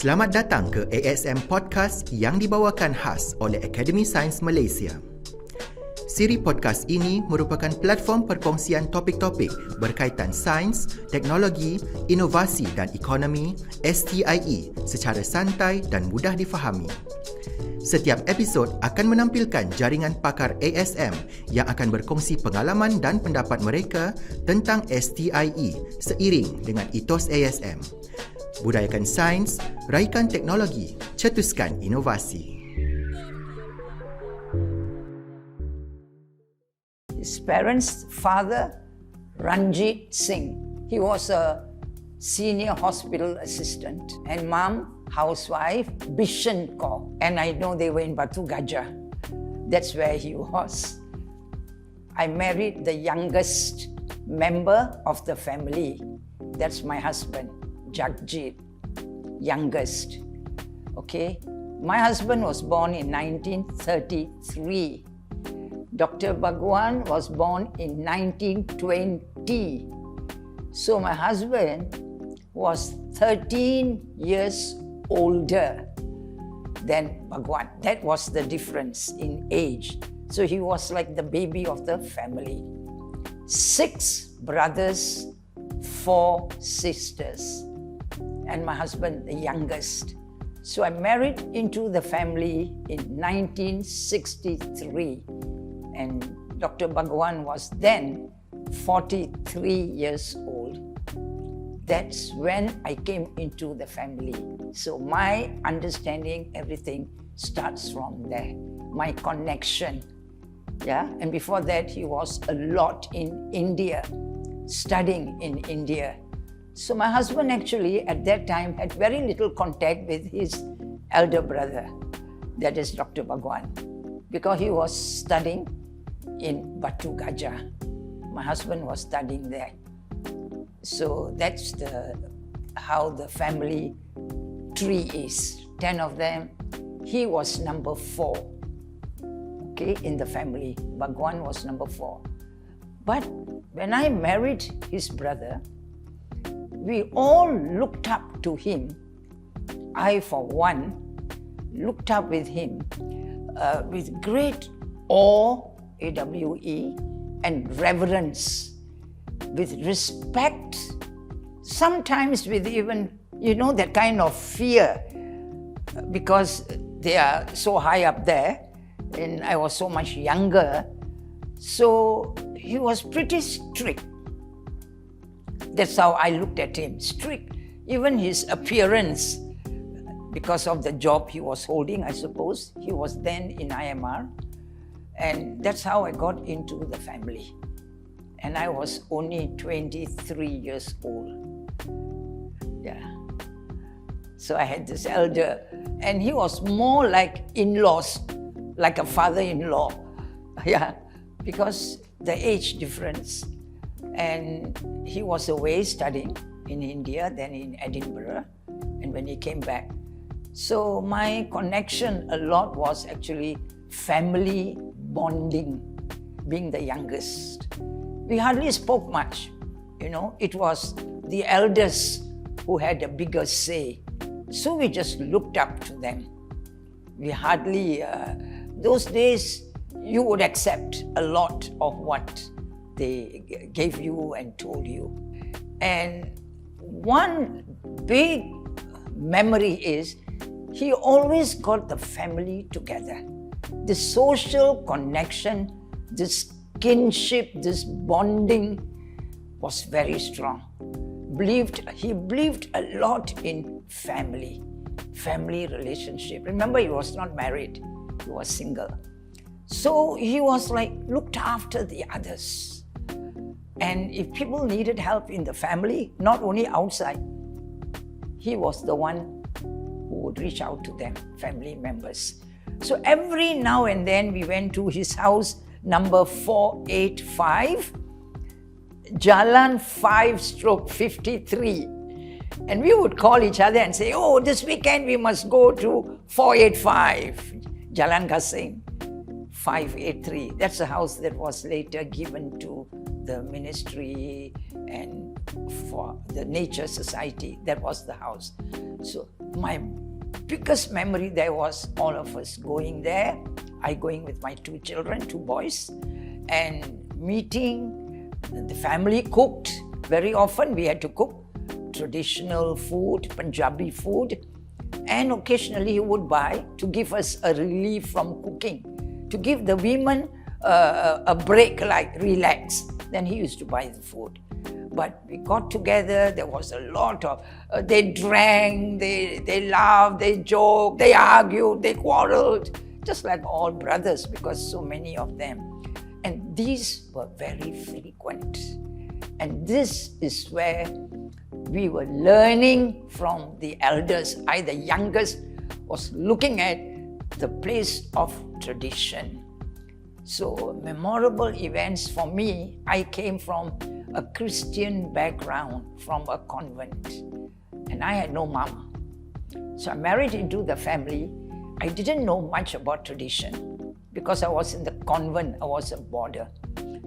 Selamat datang ke ASM Podcast yang dibawakan khas oleh Akademi Sains Malaysia. Siri podcast ini merupakan platform perkongsian topik-topik berkaitan sains, teknologi, inovasi dan ekonomi STIE secara santai dan mudah difahami. Setiap episod akan menampilkan jaringan pakar ASM yang akan berkongsi pengalaman dan pendapat mereka tentang STIE seiring dengan etos ASM. Budayakan sains, raikan teknologi, cetuskan inovasi. His parents' father, Ranjeet Singh, he was a senior hospital assistant, and mom, housewife, Bishan Kaur. And I know they were in Batu Gajah. That's where he was. I married the youngest member of the family. That's my husband, Jagjeet, youngest. Okay, my husband was born in 1933. Dr. Bhagwan was born in 1920. So my husband was 13 years older than Bhagwan. That was the difference in age. So he was like the baby of the family. 6 brothers, 4 sisters, and my husband the youngest. So I married into the family in 1963. And Dr. Bhagwan was then 43 years old. That's when I came into the family. So my understanding, everything starts from there. My connection. Yeah, and before that he was a lot in India, studying in India. So my husband actually at that time had very little contact with his elder brother, that is Dr. Bhagwan, because he was studying in Batu Gajah. My husband was studying there. So that's how the family tree is. 10 of them. He was number 4. Okay, in the family. Bhagwan was number 4. But when I married his brother, we all looked up to him. I, for one, looked up with him with great awe, AWE, and reverence, with respect, sometimes with even, that kind of fear, because they are so high up there, and I was so much younger. So he was pretty strict. That's how I looked at him, strict. Even his appearance, because of the job he was holding, I suppose. He was then in IMR. And that's how I got into the family. And I was only 23 years old. Yeah. So I had this elder, and he was more like in-laws, like a father-in-law. Yeah, because the age difference. And he was away studying in India, then in Edinburgh, and when he came back. So my connection a lot was actually family bonding, being the youngest. We hardly spoke much, It was the elders who had a bigger say. So we just looked up to them. We hardly, those days, you would accept a lot of what they gave you and told you. And one big memory is he always got the family together. The social connection, this kinship, this bonding was very strong. He believed a lot in family relationship. Remember, he was not married, he was single. So he was looked after the others. And if people needed help in the family, not only outside, he was the one who would reach out to them, family members. So every now and then we went to his house, number 485, Jalan 5/53. And we would call each other and say, oh, this weekend we must go to 485, Jalan Gasing, 583. That's a house that was later given to the ministry and for the Nature Society. That was the house. So my biggest memory there was all of us going there. I going with my 2 children, 2 boys, and meeting. The family cooked. Very often we had to cook traditional food, Punjabi food, and occasionally he would buy to give us a relief from cooking, to give the women a break, like relax. Then he used to buy the food. But we got together, there was a lot of, they drank, they laughed, they joked, they argued, they quarreled, just like all brothers, because so many of them. And these were very frequent. And this is where we were learning from the elders. I, the youngest, was looking at the place of tradition. So memorable events for me, I came from a Christian background, from a convent, and I had no mom. So I married into the family. I didn't know much about tradition because I was in the convent, I was a boarder.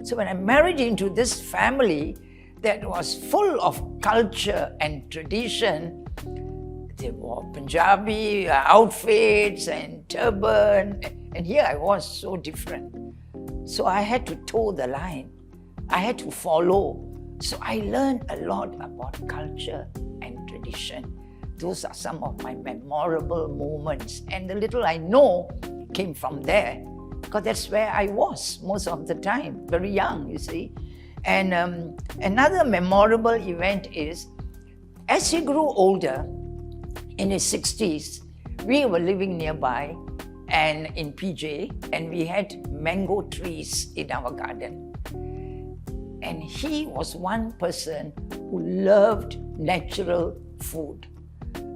So when I married into this family that was full of culture and tradition, they wore Punjabi outfits and turban, and here I was so different. So I had to toe the line. I had to follow. So I learned a lot about culture and tradition. Those are some of my memorable moments. And the little I know came from there, because that's where I was most of the time, very young, you see. And another memorable event is, as he grew older, in his 60s, we were living nearby and in PJ, and we had mango trees in our garden. And he was one person who loved natural food,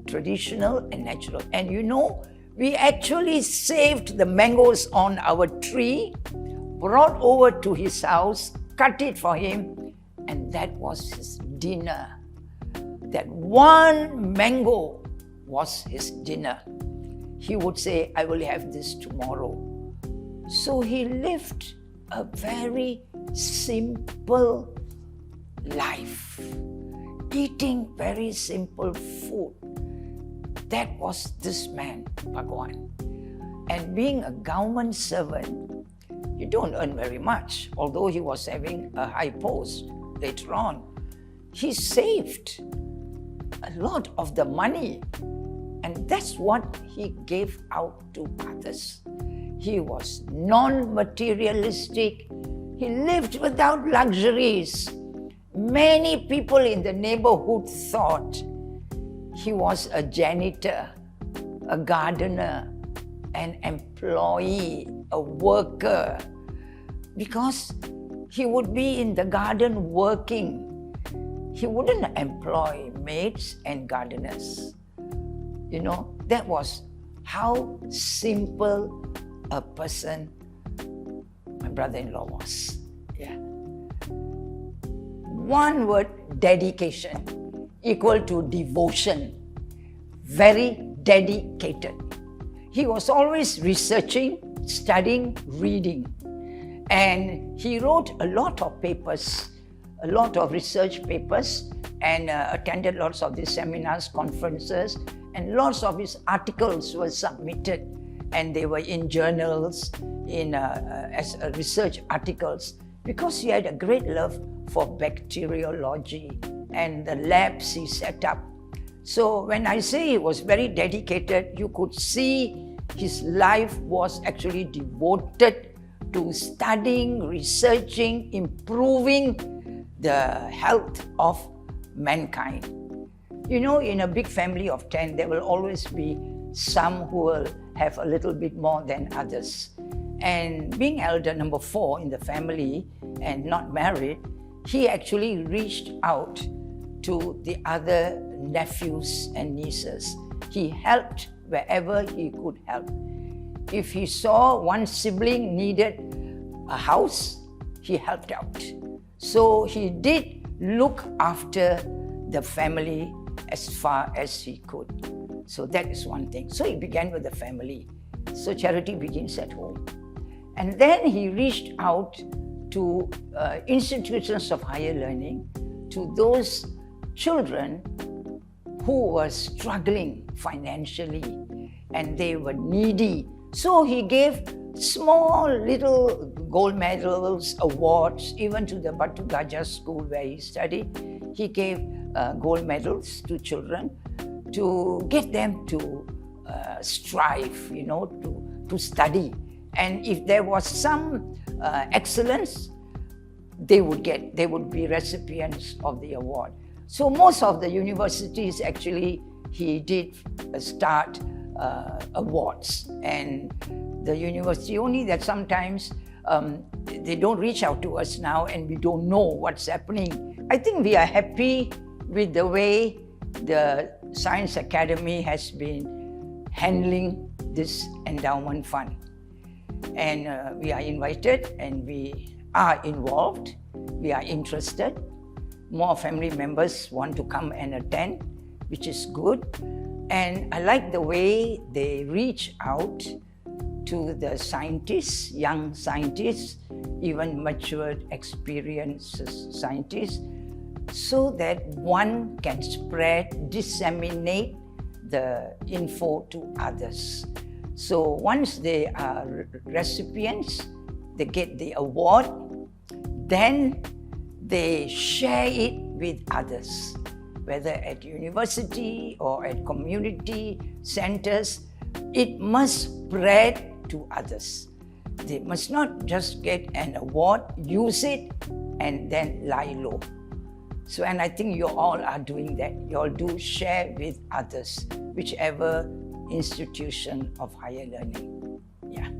traditional and natural. And you know, we actually saved the mangoes on our tree, brought over to his house, cut it for him, and that was his dinner. That one mango was his dinner. He would say, I will have this tomorrow. So he lived a very simple life, eating very simple food. That was this man, Bhagwan. And being a government servant, you don't earn very much, although he was having a high post later on. He saved a lot of the money, and that's what he gave out to others. He was non-materialistic. He lived without luxuries. Many people in the neighborhood thought he was a janitor, a gardener, an employee, a worker, because he would be in the garden working. He wouldn't employ maids and gardeners. You know, that was how simple a person my brother-in-law was. Yeah. One word, dedication, equal to devotion. Very dedicated. He was always researching, studying, reading. And he wrote a lot of papers, a lot of research papers, and attended lots of these seminars, conferences, and lots of his articles were submitted, and they were in journals, as research articles, because he had a great love for bacteriology and the labs he set up. So when I say he was very dedicated, you could see his life was actually devoted to studying, researching, improving the health of mankind. You know, in a big family of 10, there will always be some who will have a little bit more than others. And being elder, number 4 in the family, and not married, he actually reached out to the other nephews and nieces. He helped wherever he could help. If he saw one sibling needed a house, he helped out. So he did look after the family as far as he could. So that is one thing. So he began with the family. So charity begins at home. And then he reached out to institutions of higher learning, to those children who were struggling financially and they were needy. So he gave small little gold medals, awards, even to the Batu Gajah school where he studied. He gave gold medals to children to get them to strive, to study. And if there was some excellence, they would be recipients of the award. So most of the universities actually, he did start awards. And the university, only that sometimes they don't reach out to us now and we don't know what's happening. I think we are happy with the way the Science Academy has been handling this endowment fund. And we are invited and we are involved, we are interested. More family members want to come and attend, which is good. And I like the way they reach out to the scientists, young scientists, even matured, experienced scientists, so that one can disseminate the info to others. So once they are recipients, they get the award, then they share it with others, whether at university or at community centers. It must spread to others. They must not just get an award, use it, and then lie low. So, and I think you all are doing that. You all do share with others, whichever institution of higher learning. Yeah.